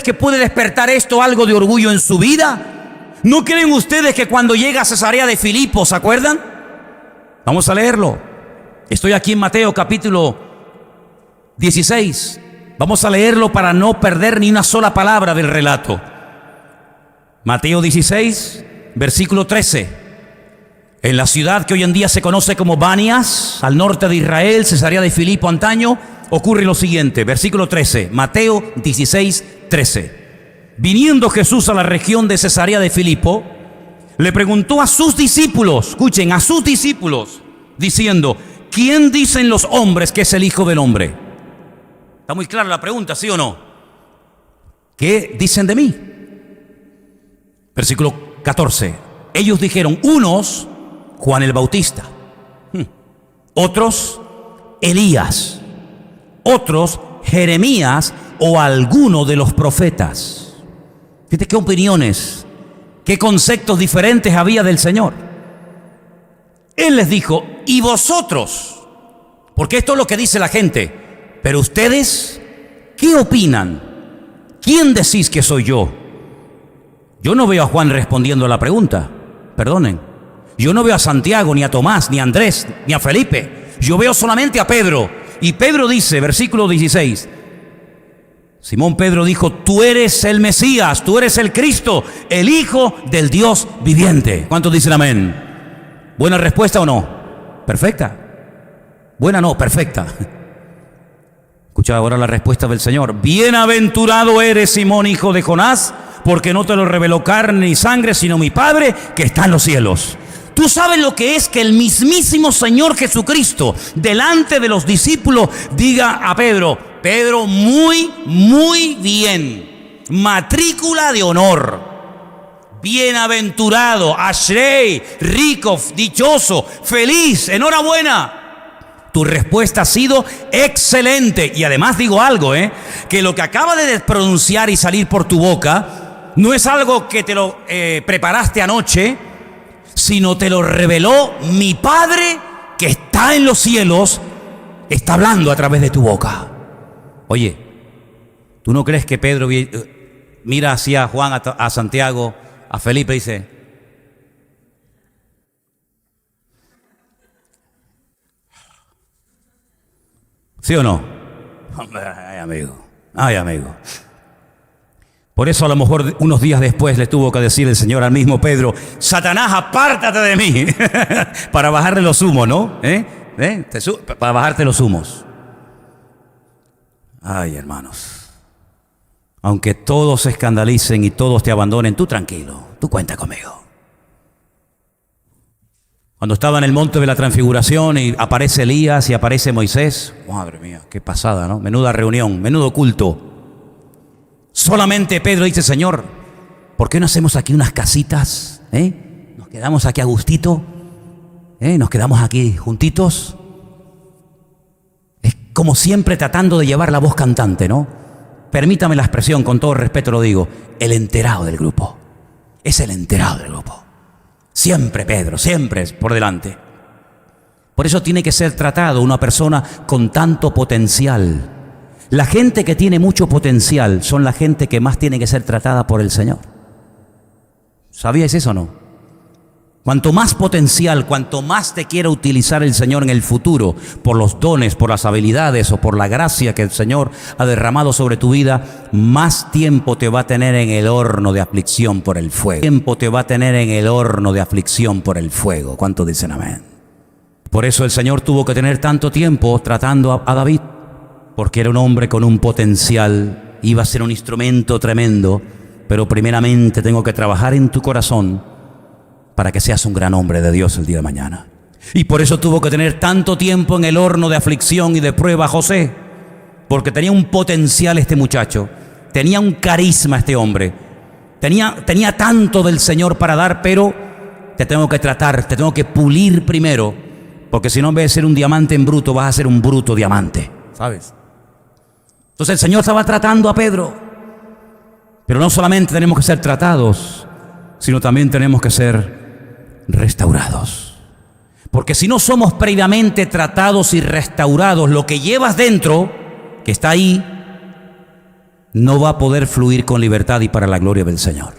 que puede despertar esto algo de orgullo en su vida? ¿No creen ustedes que cuando llega a Cesarea de Filipo, ¿se acuerdan? Vamos a leerlo. Estoy aquí en Mateo capítulo 16. Vamos a leerlo para no perder ni una sola palabra del relato. Mateo 16, versículo 13. En la ciudad que hoy en día se conoce como Banias, al norte de Israel, Cesarea de Filipo antaño, ocurre lo siguiente, versículo 13, Mateo 16, 13. Viniendo Jesús a la región de Cesarea de Filipo, le preguntó a sus discípulos, escuchen, a sus discípulos, diciendo, ¿quién dicen los hombres que es el Hijo del Hombre? Está muy clara la pregunta, ¿sí o no? ¿Qué dicen de mí? Versículo 14. Ellos dijeron, unos, Juan el Bautista, otros, Elías, otros, Jeremías o alguno de los profetas. Fíjate qué opiniones, qué conceptos diferentes había del Señor. Él les dijo, ¿y vosotros? Porque esto es lo que dice la gente. Pero ustedes, ¿qué opinan? ¿Quién decís que soy yo? Yo no veo a Juan respondiendo a la pregunta. Perdonen. Yo no veo a Santiago, ni a Tomás, ni a Andrés, ni a Felipe. Yo veo solamente a Pedro. Y Pedro dice, versículo 16, Simón Pedro dijo, tú eres el Mesías, tú eres el Cristo, el Hijo del Dios viviente. ¿Cuántos dicen amén? ¿Buena respuesta o no? Perfecta. Buena no, perfecta. Escucha ahora la respuesta del Señor. Bienaventurado eres, Simón, hijo de Jonás, porque no te lo reveló carne ni sangre, sino mi Padre que está en los cielos. Tú sabes lo que es que el mismísimo Señor Jesucristo, delante de los discípulos, diga a Pedro, Pedro, muy bien, matrícula de honor, bienaventurado, ashrei, rico, dichoso, feliz, enhorabuena. Tu respuesta ha sido excelente. Y además digo algo, que lo que acaba de pronunciar y salir por tu boca no es algo que te lo preparaste anoche, sino te lo reveló mi Padre que está en los cielos, está hablando a través de tu boca. Oye, ¿tú no crees que Pedro mira hacia Juan, a Santiago, a Felipe y dice, ¿sí o no? Ay, amigo, ay, amigo. Por eso a lo mejor unos días después le tuvo que decir el Señor al mismo Pedro, Satanás, apártate de mí, para bajarle los humos, ¿no? Para bajarte los humos. Ay, hermanos, aunque todos se escandalicen y todos te abandonen, tú tranquilo, tú cuenta conmigo. Cuando estaba en el monte de la transfiguración y aparece Elías y aparece Moisés, madre mía, qué pasada, ¿no? Menuda reunión, menudo culto. Solamente Pedro dice, Señor, ¿por qué no hacemos aquí unas casitas? Nos quedamos aquí a gustito, nos quedamos aquí juntitos. Es como siempre tratando de llevar la voz cantante, ¿no? Permítame la expresión, con todo respeto lo digo, el enterado del grupo. Es el enterado del grupo. Siempre Pedro, siempre es por delante. Por eso tiene que ser tratado una persona con tanto potencial. La gente que tiene mucho potencial son la gente que más tiene que ser tratada por el Señor. ¿Sabíais eso o no? Cuanto más potencial, cuanto más te quiera utilizar el Señor en el futuro, por los dones, por las habilidades o por la gracia que el Señor ha derramado sobre tu vida, más tiempo te va a tener en el horno de aflicción por el fuego. Tiempo te va a tener en el horno de aflicción por el fuego. ¿Cuántos dicen amén? Por eso el Señor tuvo que tener tanto tiempo tratando a David, porque era un hombre con un potencial, iba a ser un instrumento tremendo, pero primeramente tengo que trabajar en tu corazón para que seas un gran hombre de Dios el día de mañana. Y por eso tuvo que tener tanto tiempo en el horno de aflicción y de prueba José, porque tenía un potencial este muchacho, tenía un carisma este hombre, tenía tanto del Señor para dar, pero te tengo que tratar, te tengo que pulir primero, porque si no, en vez de ser un diamante en bruto, vas a ser un bruto diamante, ¿sabes? Entonces el Señor estaba tratando a Pedro, pero no solamente tenemos que ser tratados, sino también tenemos que ser restaurados. Porque si no somos previamente tratados y restaurados, lo que llevas dentro, que está ahí, no va a poder fluir con libertad y para la gloria del Señor.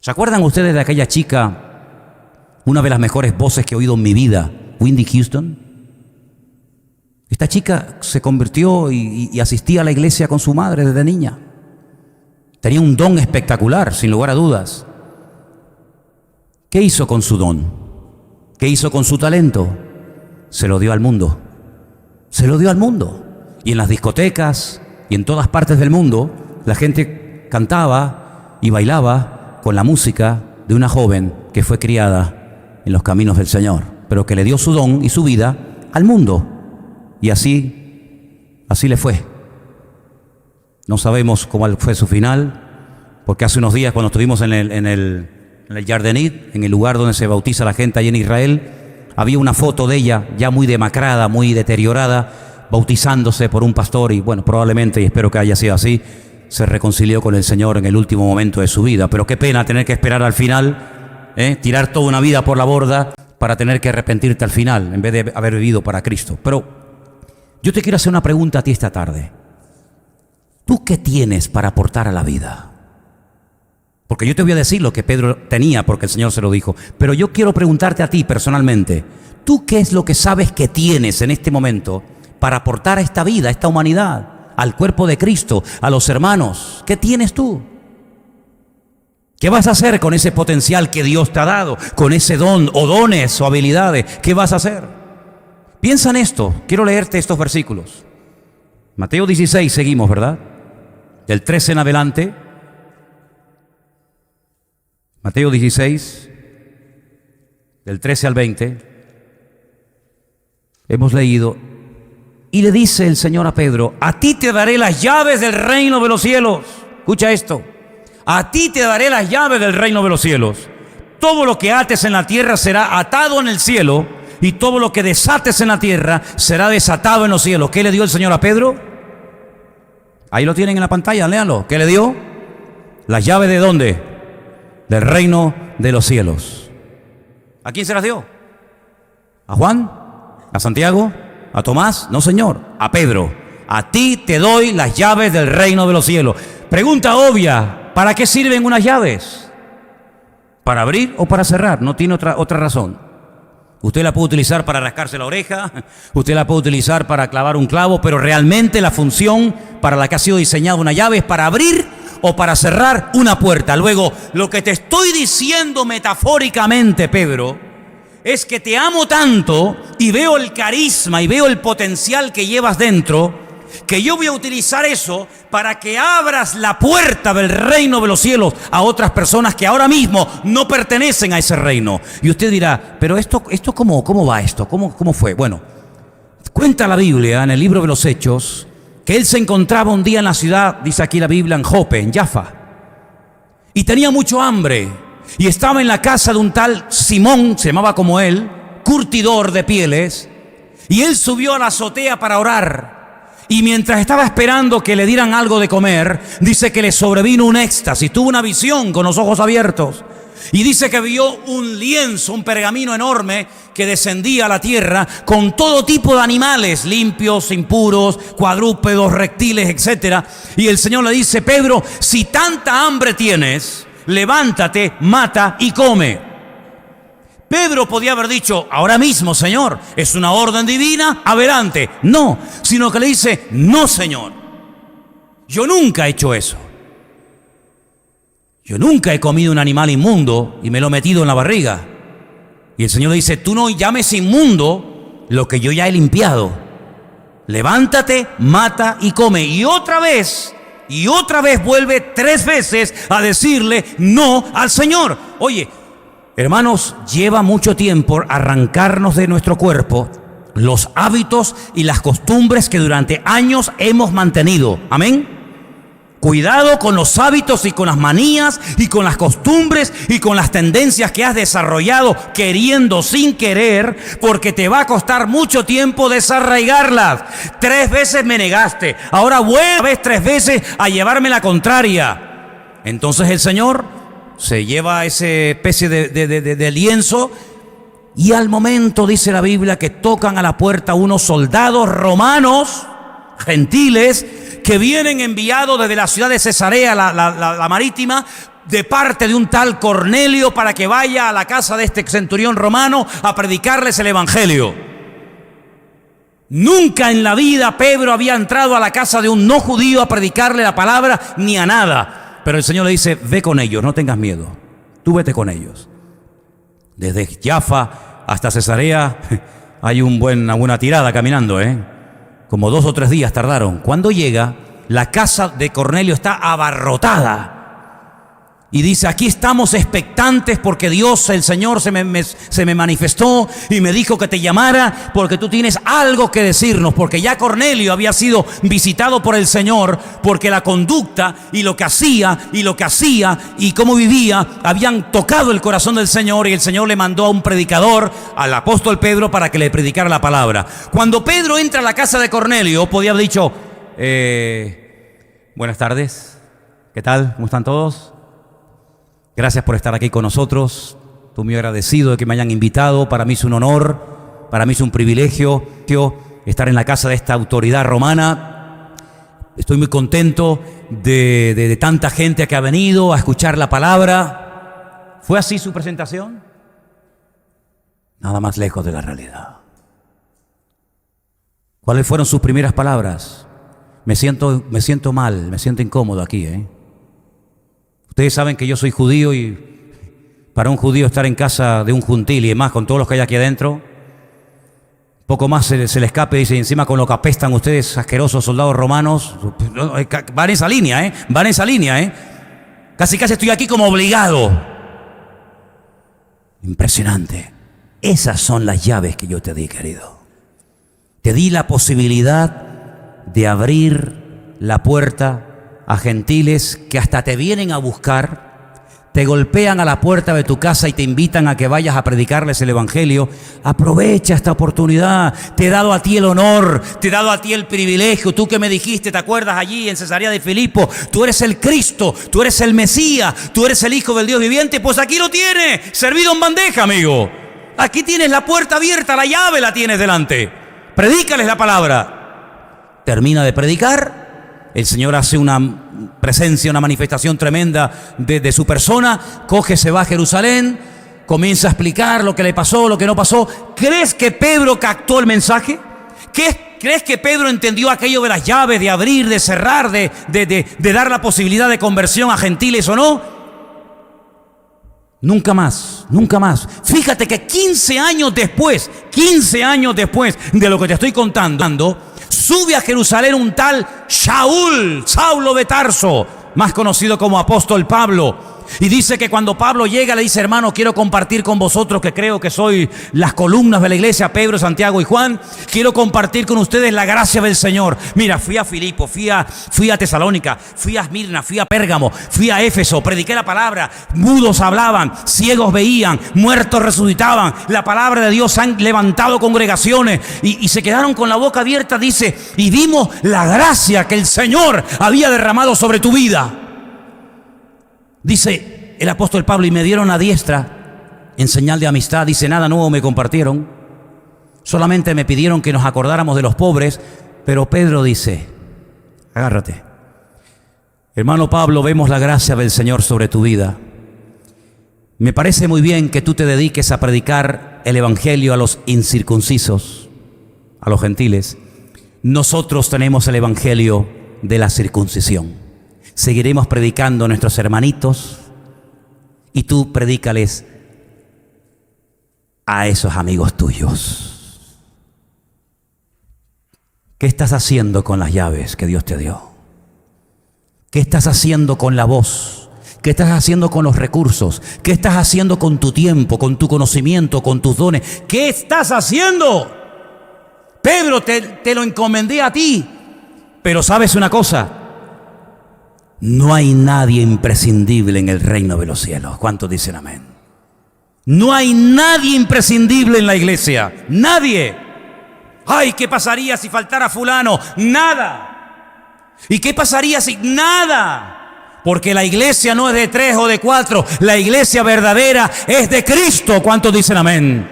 ¿Se acuerdan ustedes de aquella chica, una de las mejores voces que he oído en mi vida, Whitney Houston? Esta chica se convirtió y asistía a la iglesia con su madre desde niña. Tenía un don espectacular, sin lugar a dudas. ¿Qué hizo con su don? ¿Qué hizo con su talento? Se lo dio al mundo. Se lo dio al mundo. Y en las discotecas y en todas partes del mundo, la gente cantaba y bailaba con la música de una joven que fue criada en los caminos del Señor, pero que le dio su don y su vida al mundo. Y así le fue. No sabemos cómo fue su final, porque hace unos días cuando estuvimos en el Yardenit, en el lugar donde se bautiza la gente allí en Israel, había una foto de ella ya muy demacrada, muy deteriorada, bautizándose por un pastor y bueno, probablemente, y espero que haya sido así, se reconcilió con el Señor en el último momento de su vida. Pero qué pena tener que esperar al final, tirar toda una vida por la borda para tener que arrepentirte al final, en vez de haber vivido para Cristo. Pero yo te quiero hacer una pregunta a ti esta tarde. ¿Tú qué tienes para aportar a la vida? Porque yo te voy a decir lo que Pedro tenía, porque el Señor se lo dijo. Pero yo quiero preguntarte a ti personalmente, ¿tú qué es lo que sabes que tienes en este momento para aportar a esta vida, a esta humanidad, al cuerpo de Cristo, a los hermanos? ¿Qué tienes tú? ¿Qué vas a hacer con ese potencial que Dios te ha dado? Con ese don o dones o habilidades. ¿Qué vas a hacer? Piensa en esto. Quiero leerte estos versículos. Mateo 16, seguimos, ¿verdad? Del 13 en adelante. Mateo 16, del 13 al 20. Hemos leído. Y le dice el Señor a Pedro: a ti te daré las llaves del reino de los cielos. Escucha esto. A ti te daré las llaves del reino de los cielos. Todo lo que ates en la tierra será atado en el cielo, y todo lo que desates en la tierra será desatado en los cielos. ¿Qué le dio el Señor a Pedro? Ahí lo tienen en la pantalla, léanlo. ¿Qué le dio? Las llaves ¿de dónde? Del reino de los cielos. ¿A quién se las dio? ¿A Juan? ¿A Santiago? ¿A Tomás? No, Señor, a Pedro. A ti te doy las llaves del reino de los cielos. Pregunta obvia: ¿para qué sirven unas llaves? ¿Para abrir o para cerrar? No tiene otra razón. Usted la puede utilizar para rascarse la oreja, usted la puede utilizar para clavar un clavo, pero realmente la función para la que ha sido diseñada una llave es para abrir o para cerrar una puerta. Luego, lo que te estoy diciendo metafóricamente, Pedro, es que te amo tanto y veo el carisma y veo el potencial que llevas dentro, que yo voy a utilizar eso para que abras la puerta del reino de los cielos a otras personas que ahora mismo no pertenecen a ese reino. Y usted dirá: pero esto ¿cómo va esto? ¿Cómo fue? Bueno, cuenta la Biblia en el libro de los Hechos que él se encontraba un día en la ciudad, dice aquí la Biblia, en Jope, en Jaffa, y tenía mucho hambre, y estaba en la casa de un tal Simón, se llamaba como él, curtidor de pieles, y él subió a la azotea para orar. Y mientras estaba esperando que le dieran algo de comer, dice que le sobrevino un éxtasis, tuvo una visión con los ojos abiertos. Y dice que vio un lienzo, un pergamino enorme que descendía a la tierra con todo tipo de animales, limpios, impuros, cuadrúpedos, reptiles, etc. Y el Señor le dice: Pedro, si tanta hambre tienes, levántate, mata y come. Pedro podía haber dicho: ahora mismo, Señor, es una orden divina, adelante. No, sino que le dice: no, Señor, yo nunca he hecho eso. Yo nunca he comido un animal inmundo y me lo he metido en la barriga. Y el Señor le dice: tú no llames inmundo lo que yo ya he limpiado. Levántate, mata y come. Y otra vez vuelve 3 veces a decirle no al Señor. Oye, hermanos, lleva mucho tiempo arrancarnos de nuestro cuerpo los hábitos y las costumbres que durante años hemos mantenido. Amén. Cuidado con los hábitos y con las manías y con las costumbres y con las tendencias que has desarrollado queriendo sin querer, porque te va a costar mucho tiempo desarraigarlas. 3 veces me negaste, ahora vuelves 3 veces a llevarme la contraria. Entonces el Señor se lleva ese especie de lienzo, y al momento dice la Biblia que tocan a la puerta unos soldados romanos, gentiles, que vienen enviados desde la ciudad de Cesarea, la marítima, de parte de un tal Cornelio, para que vaya a la casa de este centurión romano a predicarles el evangelio. Nunca en la vida Pedro había entrado a la casa de un no judío a predicarle la palabra ni a nada. Pero el Señor le dice: ve con ellos, no tengas miedo, tú vete con ellos. Desde Jaffa hasta Cesarea hay una buena tirada caminando, como 2 o 3 días tardaron. Cuando llega, la casa de Cornelio está abarrotada. Y dice: aquí estamos expectantes porque Dios, el Señor, se me manifestó y me dijo que te llamara porque tú tienes algo que decirnos. Porque ya Cornelio había sido visitado por el Señor, porque la conducta y lo que hacía y cómo vivía habían tocado el corazón del Señor, y el Señor le mandó a un predicador, al apóstol Pedro, para que le predicara la palabra. Cuando Pedro entra a la casa de Cornelio, podía haber dicho: buenas tardes, ¿qué tal? ¿Cómo están todos? Gracias por estar aquí con nosotros. Estoy muy agradecido de que me hayan invitado. Para mí es un honor, para mí es un privilegio estar en la casa de esta autoridad romana. Estoy muy contento de tanta gente que ha venido a escuchar la palabra. ¿Fue así su presentación? Nada más lejos de la realidad. ¿Cuáles fueron sus primeras palabras? Me siento mal, me siento incómodo aquí, Ustedes saben que yo soy judío, y para un judío estar en casa de un gentil, y más con todos los que hay aquí adentro, poco más se le escape, dice, y encima con lo que apestan ustedes, asquerosos soldados romanos, van en esa línea, van en esa línea, Casi estoy aquí como obligado. Impresionante. Esas son las llaves que yo te di, querido. Te di la posibilidad de abrir la puerta a gentiles que hasta te vienen a buscar, te golpean a la puerta de tu casa y te invitan a que vayas a predicarles el evangelio. Aprovecha esta oportunidad. Te he dado a ti el honor, te he dado a ti el privilegio. Tú que me dijiste, ¿te acuerdas allí en Cesarea de Filipo? Tú eres el Cristo, tú eres el Mesías, tú eres el Hijo del Dios viviente. Pues aquí lo tienes, servido en bandeja, amigo. Aquí tienes la puerta abierta, la llave la tienes delante. Predícales la palabra. Termina de predicar. El Señor hace una presencia, una manifestación tremenda de su persona. Coge, se va a Jerusalén, comienza a explicar lo que le pasó, lo que no pasó. ¿Crees que Pedro captó el mensaje? ¿Crees que Pedro entendió aquello de las llaves, de abrir, de cerrar, de dar la posibilidad de conversión a gentiles o no? Nunca más, nunca más. Fíjate que 15 años después de lo que te estoy contando, sube a Jerusalén un tal Saulo de Tarso, más conocido como apóstol Pablo. Y dice que cuando Pablo llega le dice: hermano, quiero compartir con vosotros, que creo que soy las columnas de la iglesia, Pedro, Santiago y Juan. Quiero compartir con ustedes la gracia del Señor. Mira, fui a Filipo, fui a Tesalónica, fui a Esmirna, fui a Pérgamo, fui a Éfeso, prediqué la palabra, mudos hablaban, ciegos veían, muertos resucitaban, la palabra de Dios han levantado congregaciones, y se quedaron con la boca abierta, dice, y vimos la gracia que el Señor había derramado sobre tu vida. Dice el apóstol Pablo: y me dieron a diestra en señal de amistad. Dice: nada nuevo me compartieron, solamente me pidieron que nos acordáramos de los pobres. Pero Pedro dice: agárrate, hermano Pablo, vemos la gracia del Señor sobre tu vida. Me parece muy bien que tú te dediques a predicar el evangelio a los incircuncisos, a los gentiles. Nosotros tenemos el evangelio de la circuncisión. Seguiremos predicando a nuestros hermanitos, y tú predícales a esos amigos tuyos. ¿Qué estás haciendo con las llaves que Dios te dio? ¿Qué estás haciendo con la voz? ¿Qué estás haciendo con los recursos? ¿Qué estás haciendo con tu tiempo, con tu conocimiento, con tus dones? ¿Qué estás haciendo? Pedro, te lo encomendé a ti. Pero ¿sabes una cosa? No hay nadie imprescindible en el reino de los cielos. ¿Cuántos dicen amén? No hay nadie imprescindible en la iglesia. Nadie. Ay, ¿qué pasaría si faltara fulano? Nada. ¿Y qué pasaría si? Nada. Porque la iglesia no es de 3 o de 4. La iglesia verdadera es de Cristo. ¿Cuántos dicen amén?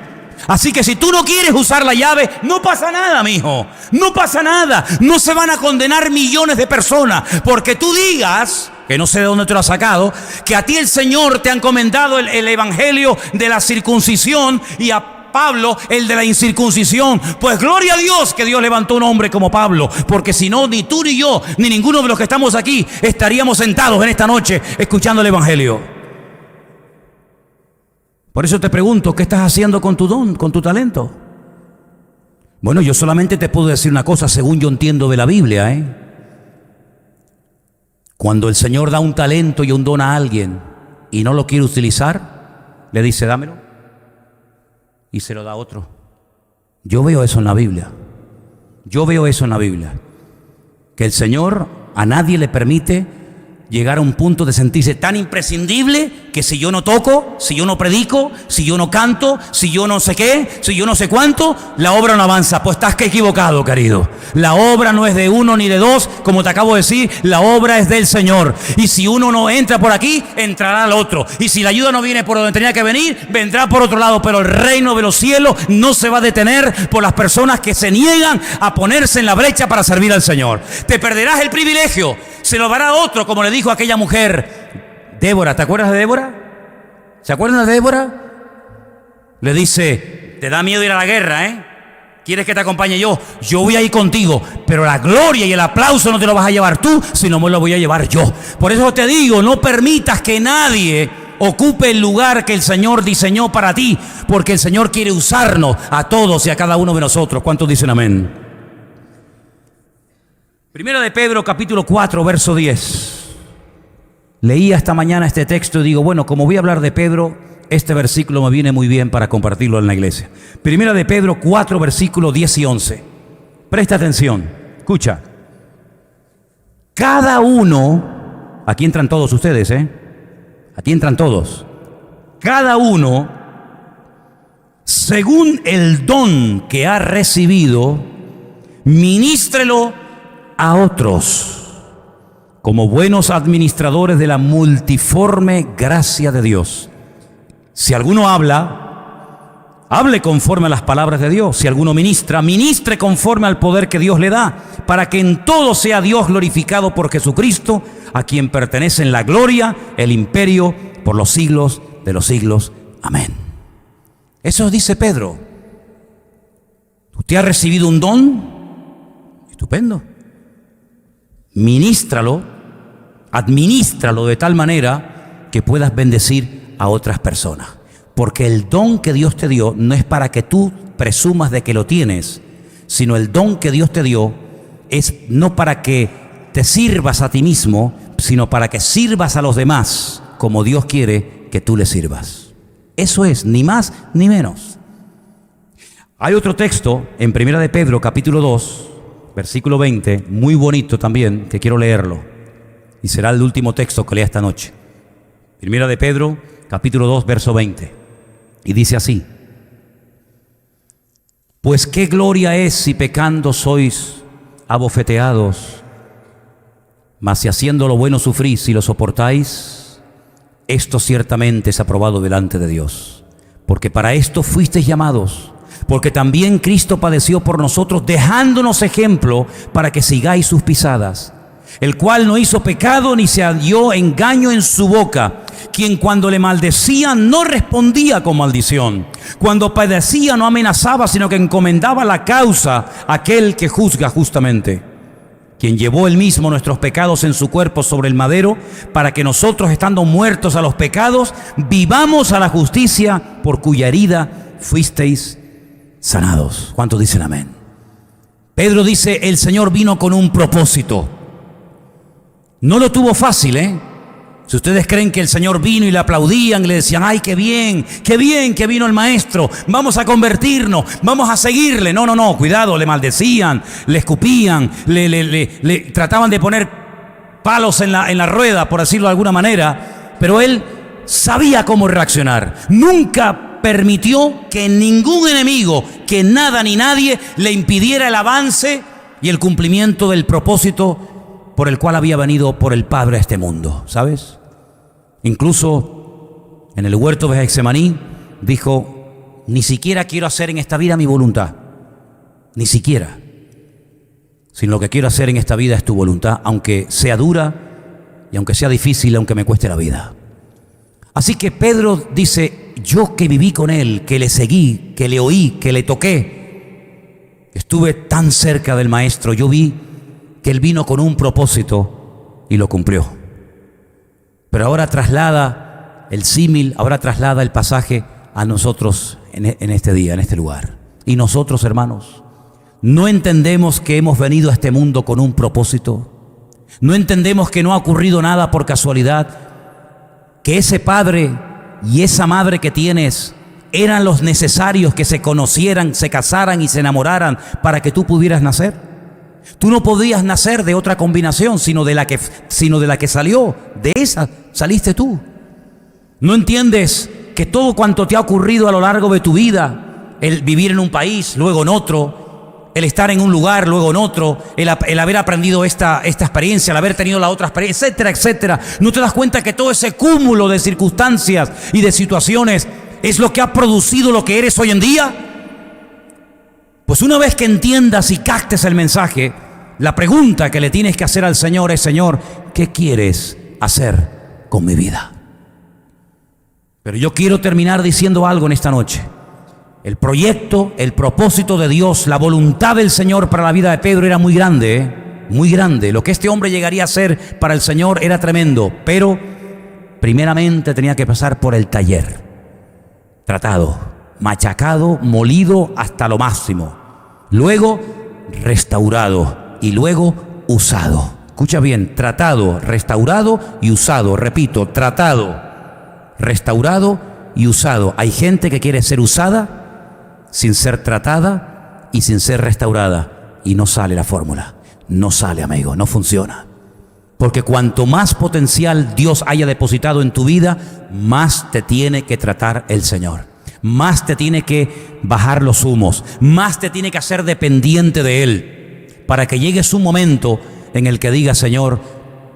Así que si tú no quieres usar la llave, no pasa nada, mijo. No pasa nada. No se van a condenar millones de personas porque tú digas, que no sé de dónde te lo has sacado, que a ti el Señor te ha encomendado el evangelio de la circuncisión y a Pablo el de la incircuncisión. Pues gloria a Dios que Dios levantó un hombre como Pablo, porque si no, ni tú ni yo, ni ninguno de los que estamos aquí estaríamos sentados en esta noche escuchando el evangelio. Por eso te pregunto, ¿qué estás haciendo con tu don, con tu talento? Bueno, yo solamente te puedo decir una cosa según yo entiendo de la Biblia, Cuando el Señor da un talento y un don a alguien y no lo quiere utilizar, le dice, dámelo, y se lo da a otro. Yo veo eso en la Biblia. Yo veo eso en la Biblia. Que el Señor a nadie le permite llegar a un punto de sentirse tan imprescindible que si yo no toco, si yo no predico, si yo no canto, si yo no sé qué, si yo no sé cuánto, la obra no avanza. Pues estás que equivocado, querido. La obra no es de uno ni de dos, como te acabo de decir, la obra es del Señor. Y si uno no entra por aquí, entrará al otro. Y si la ayuda no viene por donde tenía que venir, vendrá por otro lado. Pero el reino de los cielos no se va a detener por las personas que se niegan a ponerse en la brecha para servir al Señor. Te perderás el privilegio, se lo dará a otro, como le dijo aquella mujer, Débora. ¿Te acuerdas de Débora? ¿Se acuerdan de Débora? Le dice, te da miedo ir a la guerra, ¿Quieres que te acompañe yo? Yo voy a ir contigo, pero la gloria y el aplauso no te lo vas a llevar tú, sino me lo voy a llevar yo. Por eso te digo, no permitas que nadie ocupe el lugar que el Señor diseñó para ti, porque el Señor quiere usarnos a todos y a cada uno de nosotros. ¿Cuántos dicen amén? Primera de Pedro, capítulo 4, verso 10. Leía esta mañana este texto y digo, bueno, como voy a hablar de Pedro, este versículo me viene muy bien para compartirlo en la iglesia. Primera de Pedro 4, versículos 10 y 11. Presta atención, escucha. Cada uno, aquí entran todos ustedes, aquí entran todos. Cada uno, según el don que ha recibido, ministrelo a otros como buenos administradores de la multiforme gracia de Dios. Si alguno habla, hable conforme a las palabras de Dios. Si alguno ministra, ministre conforme al poder que Dios le da, para que en todo sea Dios glorificado por Jesucristo, a quien pertenecen la gloria, el imperio, por los siglos de los siglos. Amén. Eso dice Pedro. Usted ha recibido un don, estupendo. Ministralo, administralo de tal manera que puedas bendecir a otras personas. Porque el don que Dios te dio no es para que tú presumas de que lo tienes, sino el don que Dios te dio es no para que te sirvas a ti mismo, sino para que sirvas a los demás como Dios quiere que tú le sirvas. Eso es, ni más ni menos. Hay otro texto en Primera de Pedro, capítulo 2, versículo 20, muy bonito también, que quiero leerlo. Y será el último texto que lea esta noche. Primera de Pedro, capítulo 2, verso 20. Y dice así: pues qué gloria es si pecando sois abofeteados, mas si haciendo lo bueno sufrís y lo soportáis, esto ciertamente es aprobado delante de Dios. Porque para esto fuisteis llamados, porque también Cristo padeció por nosotros, dejándonos ejemplo para que sigáis sus pisadas, el cual no hizo pecado ni se halló engaño en su boca, quien cuando le maldecían no respondía con maldición, cuando padecía no amenazaba, sino que encomendaba la causa a aquel que juzga justamente, quien llevó él mismo nuestros pecados en su cuerpo sobre el madero, para que nosotros, estando muertos a los pecados, vivamos a la justicia, por cuya herida fuisteis sanados. ¿Cuántos dicen amén? Pedro dice, el Señor vino con un propósito. No lo tuvo fácil, Si ustedes creen que el Señor vino y le aplaudían, le decían, ¡ay, qué bien que vino el maestro! Vamos a convertirnos, vamos a seguirle. No, cuidado, le maldecían, le escupían, le trataban de poner palos en la rueda, por decirlo de alguna manera. Pero él sabía cómo reaccionar. Nunca permitió que ningún enemigo, que nada ni nadie le impidiera el avance y el cumplimiento del propósito por el cual había venido por el Padre a este mundo, ¿sabes? Incluso en el huerto de Getsemaní dijo, ni siquiera quiero hacer en esta vida mi voluntad, ni siquiera, sino lo que quiero hacer en esta vida es tu voluntad, aunque sea dura y aunque sea difícil, aunque me cueste la vida. Así que Pedro dice, yo que viví con él, que le seguí, que le oí, que le toqué, estuve tan cerca del Maestro, yo vi que él vino con un propósito y lo cumplió. Pero ahora traslada el símil, ahora traslada el pasaje a nosotros en este día, en este lugar. Y nosotros, hermanos, no entendemos que hemos venido a este mundo con un propósito. No entendemos que no ha ocurrido nada por casualidad, que ese padre y esa madre que tienes eran los necesarios que se conocieran, se casaran y se enamoraran para que tú pudieras nacer. Tú no podías nacer de otra combinación, sino de la que salió. De esa saliste tú. No entiendes que todo cuanto te ha ocurrido a lo largo de tu vida, el vivir en un país, luego en otro, el estar en un lugar, luego en otro, el haber aprendido esta experiencia, el haber tenido la otra experiencia, etcétera, etcétera. ¿No te das cuenta que todo ese cúmulo de circunstancias y de situaciones es lo que ha producido lo que eres hoy en día? Pues una vez que entiendas y captes el mensaje, la pregunta que le tienes que hacer al Señor es: Señor, ¿qué quieres hacer con mi vida? Pero yo quiero terminar diciendo algo en esta noche. El proyecto, el propósito de Dios, la voluntad del Señor para la vida de Pedro era muy grande, muy grande. Lo que este hombre llegaría a hacer para el Señor era tremendo, pero primeramente tenía que pasar por el taller. Tratado, machacado, molido hasta lo máximo. Luego restaurado y luego usado. Escucha bien, tratado, restaurado y usado. Repito, tratado, restaurado y usado. Hay gente que quiere ser usada sin ser tratada y sin ser restaurada, y no sale la fórmula. No sale, amigo, no funciona. Porque cuanto más potencial Dios haya depositado en tu vida, más te tiene que tratar el Señor. Más te tiene que bajar los humos, más te tiene que hacer dependiente de Él, para que llegues un momento en el que digas: Señor,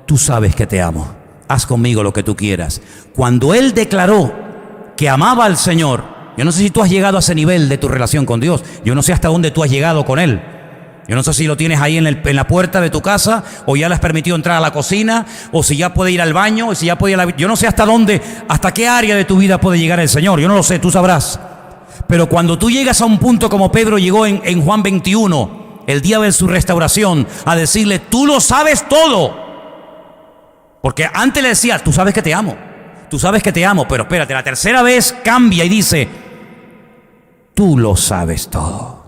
tú sabes que te amo, haz conmigo lo que tú quieras. Cuando Él declaró que amaba al Señor, yo no sé si tú has llegado a ese nivel de tu relación con Dios, yo no sé hasta dónde tú has llegado con Él. Yo no sé si lo tienes ahí en la puerta de tu casa, o ya le has permitido entrar a la cocina, o si ya puede ir al baño, o si ya puede ir yo no sé hasta dónde, hasta qué área de tu vida puede llegar el Señor. Yo no lo sé, tú sabrás. Pero cuando tú llegas a un punto como Pedro llegó en Juan 21, el día de su restauración, a decirle: tú lo sabes todo. Porque antes le decía: tú sabes que te amo, tú sabes que te amo. Pero espérate, la tercera vez cambia y dice: tú lo sabes todo.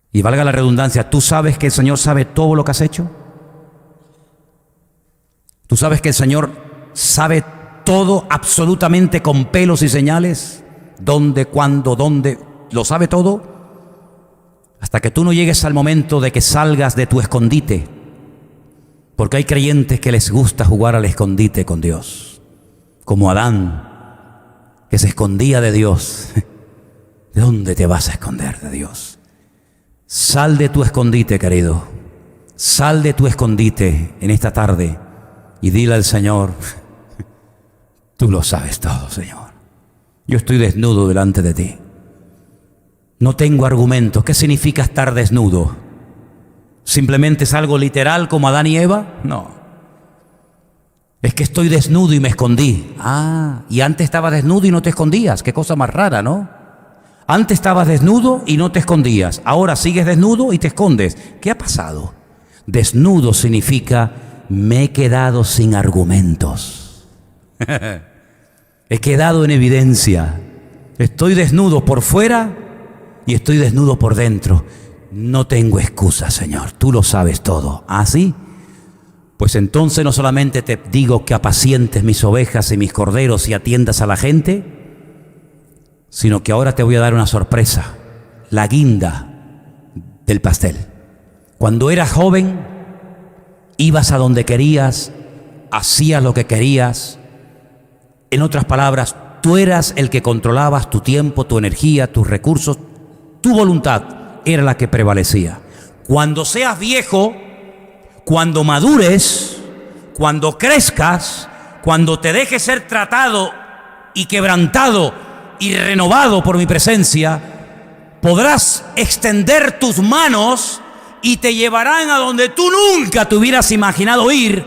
Y valga la redundancia, ¿tú sabes que el Señor sabe todo lo que has hecho? ¿Tú sabes que el Señor sabe todo absolutamente con pelos y señales? ¿Dónde, cuándo, dónde? ¿Lo sabe todo? Hasta que tú no llegues al momento de que salgas de tu escondite. Porque hay creyentes que les gusta jugar al escondite con Dios. Como Adán, que se escondía de Dios. ¿De dónde te vas a esconder de Dios? Sal de tu escondite, querido. Sal de tu escondite en esta tarde y dile al Señor: tú lo sabes todo, Señor. Yo estoy desnudo delante de ti. No tengo argumentos. ¿Qué significa estar desnudo? ¿Simplemente es algo literal como Adán y Eva? No. Es que estoy desnudo y me escondí. Ah, y antes estabas desnudo y no te escondías. Qué cosa más rara, ¿no? Antes estabas desnudo y no te escondías. Ahora sigues desnudo y te escondes. ¿Qué ha pasado? Desnudo significa: me he quedado sin argumentos. He quedado en evidencia. Estoy desnudo por fuera y estoy desnudo por dentro. No tengo excusa, Señor. Tú lo sabes todo. ¿Ah, sí? Pues entonces no solamente te digo que apacientes mis ovejas y mis corderos y atiendas a la gente, sino que ahora te voy a dar una sorpresa, la guinda del pastel. Cuando eras joven, ibas a donde querías, hacías lo que querías. En otras palabras, tú eras el que controlabas tu tiempo, tu energía, tus recursos. Tu voluntad era la que prevalecía. Cuando seas viejo, cuando madures, cuando crezcas, cuando te dejes ser tratado y quebrantado y renovado por mi presencia, podrás extender tus manos y te llevarán a donde tú nunca te hubieras imaginado ir.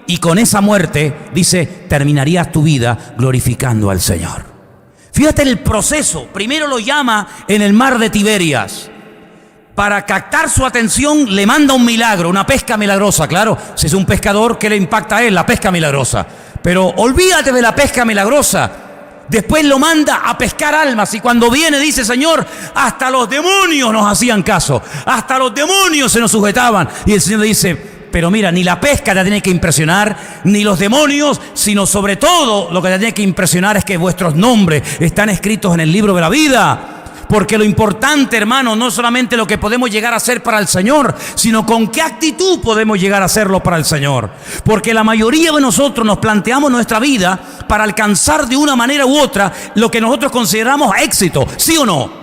Y con esa muerte, dice, terminarías tu vida glorificando al Señor. Fíjate el proceso. Primero lo llama en el mar de Tiberias. Para captar su atención le manda un milagro, una pesca milagrosa. Claro, si es un pescador, ¿qué le impacta a él? La pesca milagrosa. Pero olvídate de la pesca milagrosa. Después lo manda a pescar almas, y cuando viene dice, Señor, hasta los demonios nos hacían caso, hasta los demonios se nos sujetaban. Y el Señor le dice, pero mira, ni la pesca te tiene que impresionar, ni los demonios, sino sobre todo lo que te tiene que impresionar es que vuestros nombres están escritos en el libro de la vida. Porque lo importante, hermano, no es solamente lo que podemos llegar a hacer para el Señor, sino con qué actitud podemos llegar a hacerlo para el Señor. Porque la mayoría de nosotros nos planteamos nuestra vida para alcanzar de una manera u otra lo que nosotros consideramos éxito, ¿sí o no?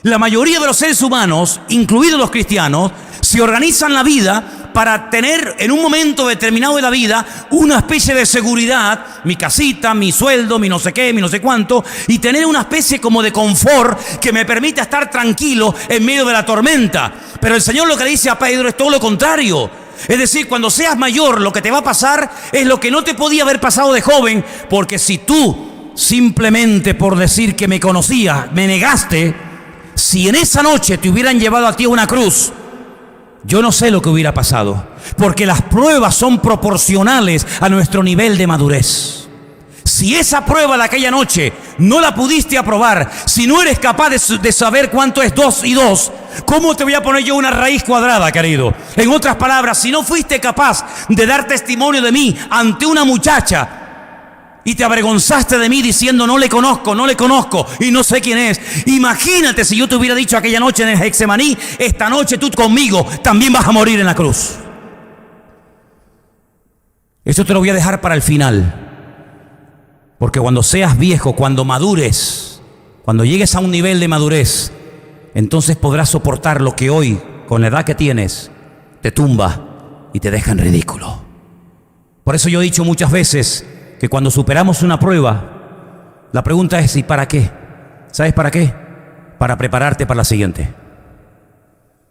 La mayoría de los seres humanos, incluidos los cristianos, se organizan la vida para tener en un momento determinado de la vida una especie de seguridad, mi casita, mi sueldo, mi no sé qué, mi no sé cuánto, y tener una especie como de confort que me permita estar tranquilo en medio de la tormenta. Pero el Señor lo que le dice a Pedro es todo lo contrario. Es decir, cuando seas mayor, lo que te va a pasar es lo que no te podía haber pasado de joven, porque si tú simplemente por decir que me conocías, me negaste, si en esa noche te hubieran llevado a ti a una cruz, yo no sé lo que hubiera pasado, porque las pruebas son proporcionales a nuestro nivel de madurez. Si esa prueba de aquella noche no la pudiste aprobar, si no eres capaz de saber cuánto es 2 y 2, ¿cómo te voy a poner yo una raíz cuadrada, querido? En otras palabras, si no fuiste capaz de dar testimonio de mí ante una muchacha y te avergonzaste de mí diciendo no le conozco y no sé quién es, imagínate si yo te hubiera dicho aquella noche en el Getsemaní, esta noche tú conmigo también vas a morir en la cruz. Esto te lo voy a dejar para el final, porque cuando seas viejo, cuando madures, cuando llegues a un nivel de madurez, entonces podrás soportar lo que hoy, con la edad que tienes, te tumba y te deja en ridículo. Por eso yo he dicho muchas veces que cuando superamos una prueba, la pregunta es ¿y para qué? ¿Sabes para qué? Para prepararte para la siguiente.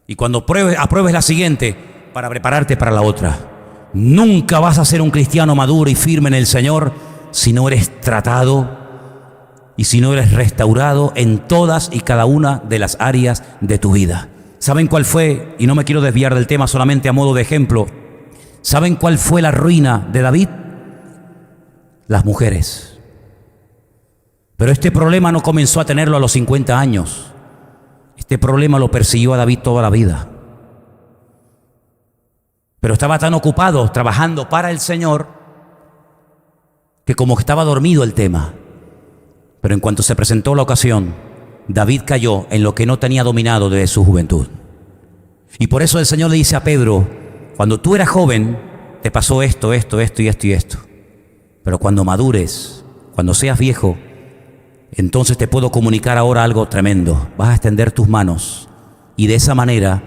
Y cuando apruebes la siguiente, para prepararte para la otra. Nunca vas a ser un cristiano maduro y firme en el Señor si no eres tratado y si no eres restaurado en todas y cada una de las áreas de tu vida. ¿Saben cuál fue? Y no me quiero desviar del tema, solamente a modo de ejemplo. ¿Saben cuál fue la ruina de David? Las mujeres. Pero este problema no comenzó a tenerlo a los 50 años. Este problema lo persiguió a David toda la vida. Pero estaba tan ocupado trabajando para el Señor que como que estaba dormido el tema. Pero en cuanto se presentó la ocasión, David cayó en lo que no tenía dominado desde su juventud. Y por eso el Señor le dice a Pedro, cuando tú eras joven, te pasó esto, esto, esto y esto y esto. Pero cuando madures, cuando seas viejo, entonces te puedo comunicar ahora algo tremendo. Vas a extender tus manos y de esa manera,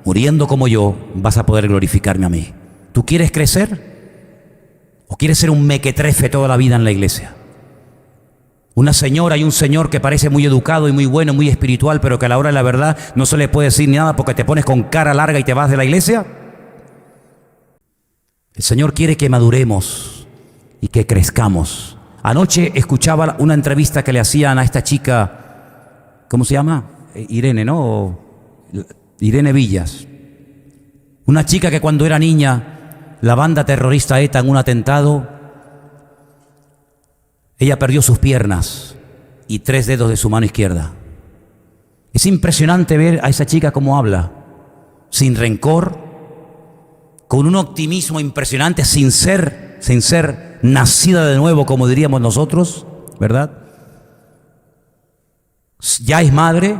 muriendo como yo, vas a poder glorificarme a mí. ¿Tú quieres crecer? ¿O quieres ser un mequetrefe toda la vida en la iglesia? Una señora y un señor que parece muy educado y muy bueno, muy espiritual, pero que a la hora de la verdad no se le puede decir ni nada porque te pones con cara larga y te vas de la iglesia. El Señor quiere que maduremos y que crezcamos. Anoche escuchaba una entrevista que le hacían a esta chica, ¿cómo se llama? Irene, ¿no? Irene Villas. Una chica que cuando era niña, la banda terrorista ETA en un atentado, ella perdió sus piernas y 3 dedos de su mano izquierda. Es impresionante ver a esa chica cómo habla, sin rencor, con un optimismo impresionante, sin ser nacida de nuevo, como diríamos nosotros, ¿verdad? Ya es madre,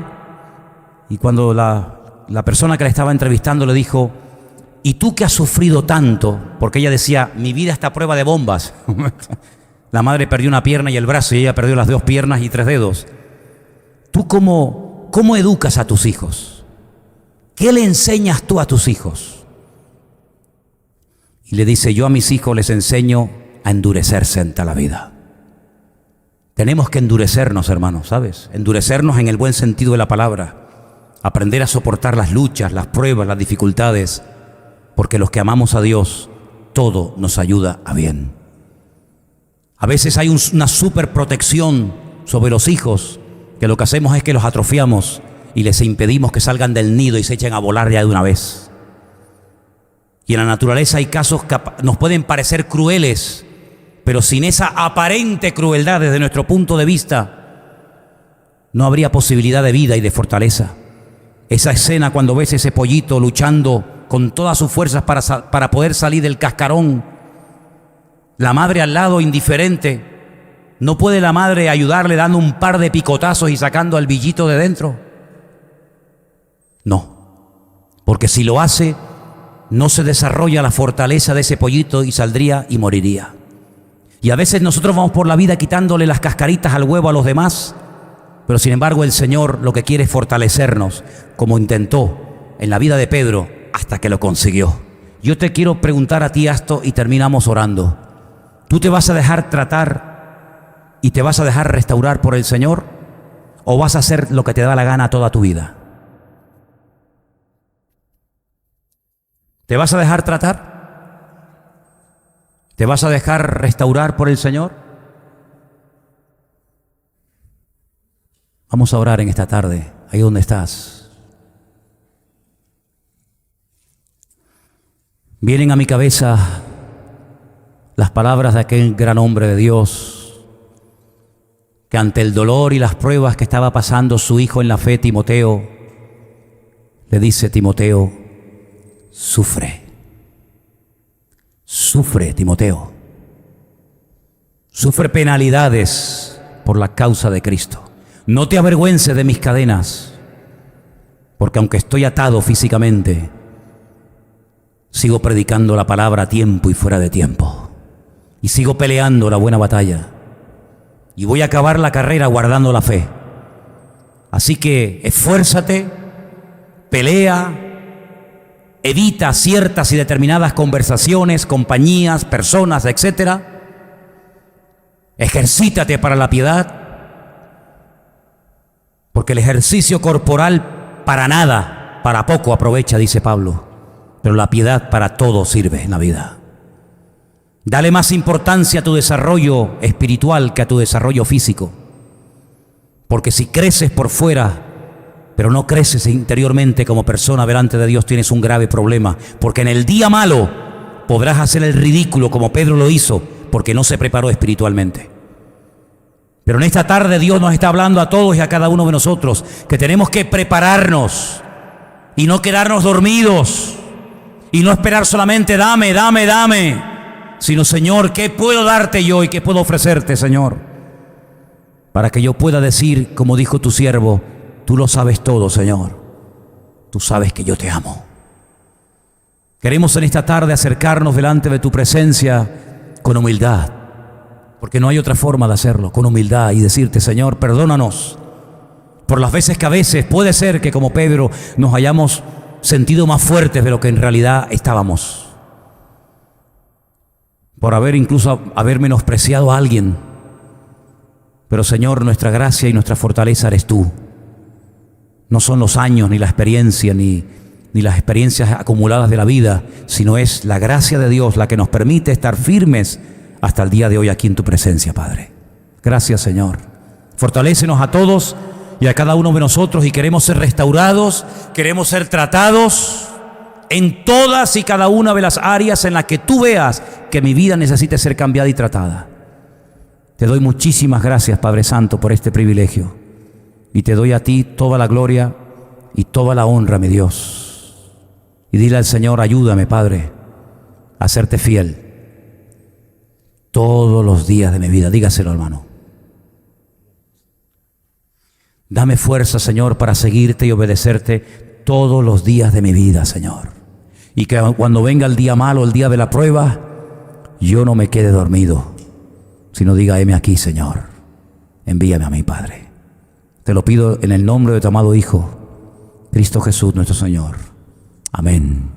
y cuando la persona que la estaba entrevistando le dijo, ¿y tú que has sufrido tanto? Porque ella decía, mi vida está a prueba de bombas. La madre perdió una pierna y el brazo, y ella perdió las 2 piernas y 3 dedos. ¿Tú cómo educas a tus hijos? ¿Qué le enseñas tú a tus hijos? Y le dice, yo a mis hijos les enseño a endurecerse ante la vida. Tenemos que endurecernos, hermanos, ¿sabes? Endurecernos en el buen sentido de la palabra. Aprender a soportar las luchas, las pruebas, las dificultades, porque los que amamos a Dios, todo nos ayuda a bien. A veces hay una superprotección sobre los hijos, que lo que hacemos es que los atrofiamos y les impedimos que salgan del nido y se echen a volar ya de una vez. Y en la naturaleza hay casos que nos pueden parecer crueles, pero sin esa aparente crueldad desde nuestro punto de vista, no habría posibilidad de vida y de fortaleza. Esa escena cuando ves ese pollito luchando con todas sus fuerzas para poder salir del cascarón, la madre al lado indiferente, ¿no puede la madre ayudarle dando un par de picotazos y sacando al billito de dentro? No, porque si lo hace, no se desarrolla la fortaleza de ese pollito y saldría y moriría. Y a veces nosotros vamos por la vida quitándole las cascaritas al huevo a los demás, pero sin embargo el Señor lo que quiere es fortalecernos, como intentó en la vida de Pedro hasta que lo consiguió. Yo te quiero preguntar a ti esto y terminamos orando. ¿Tú te vas a dejar tratar y te vas a dejar restaurar por el Señor, o vas a hacer lo que te da la gana toda tu vida? ¿Te vas a dejar tratar? ¿Te vas a dejar restaurar por el Señor? Vamos a orar en esta tarde, ahí donde estás. Vienen a mi cabeza las palabras de aquel gran hombre de Dios, que ante el dolor y las pruebas que estaba pasando su hijo en la fe, Timoteo, le dice: Timoteo, sufre. Sufre, Timoteo. Sufre penalidades por la causa de Cristo. No te avergüences de mis cadenas, porque aunque estoy atado físicamente, sigo predicando la palabra a tiempo y fuera de tiempo. Y sigo peleando la buena batalla. Y voy a acabar la carrera guardando la fe. Así que esfuérzate, pelea, evita ciertas y determinadas conversaciones, compañías, personas, etc. Ejercítate para la piedad, porque el ejercicio corporal para nada, para poco aprovecha, dice Pablo, pero la piedad para todo sirve en la vida. Dale más importancia a tu desarrollo espiritual que a tu desarrollo físico, porque si creces por fuera, pero no creces interiormente como persona delante de Dios, tienes un grave problema, porque en el día malo podrás hacer el ridículo como Pedro lo hizo, porque no se preparó espiritualmente. Pero en esta tarde Dios nos está hablando a todos y a cada uno de nosotros que tenemos que prepararnos y no quedarnos dormidos y no esperar solamente dame, dame, dame, sino Señor, ¿qué puedo darte yo y qué puedo ofrecerte, Señor? Para que yo pueda decir, como dijo tu siervo, tú lo sabes todo, Señor. Tú sabes que yo te amo. Queremos en esta tarde acercarnos delante de tu presencia con humildad, porque no hay otra forma de hacerlo, con humildad, y decirte: Señor, perdónanos por las veces que a veces puede ser que como Pedro nos hayamos sentido más fuertes de lo que en realidad estábamos, por haber menospreciado a alguien. Pero Señor, nuestra gracia y nuestra fortaleza eres tú. No son los años, ni la experiencia, ni las experiencias acumuladas de la vida, sino es la gracia de Dios la que nos permite estar firmes hasta el día de hoy aquí en tu presencia, Padre. Gracias, Señor. Fortalécenos a todos y a cada uno de nosotros, y queremos ser restaurados, queremos ser tratados en todas y cada una de las áreas en las que tú veas que mi vida necesite ser cambiada y tratada. Te doy muchísimas gracias, Padre Santo, por este privilegio. Y te doy a ti toda la gloria y toda la honra, mi Dios. Y dile al Señor: ayúdame, Padre, a serte fiel todos los días de mi vida. Dígaselo, hermano. Dame fuerza, Señor, para seguirte y obedecerte todos los días de mi vida, Señor. Y que cuando venga el día malo, el día de la prueba, yo no me quede dormido, sino diga: heme aquí, Señor. Envíame a mí, Padre. Te lo pido en el nombre de tu amado Hijo, Cristo Jesús, nuestro Señor. Amén.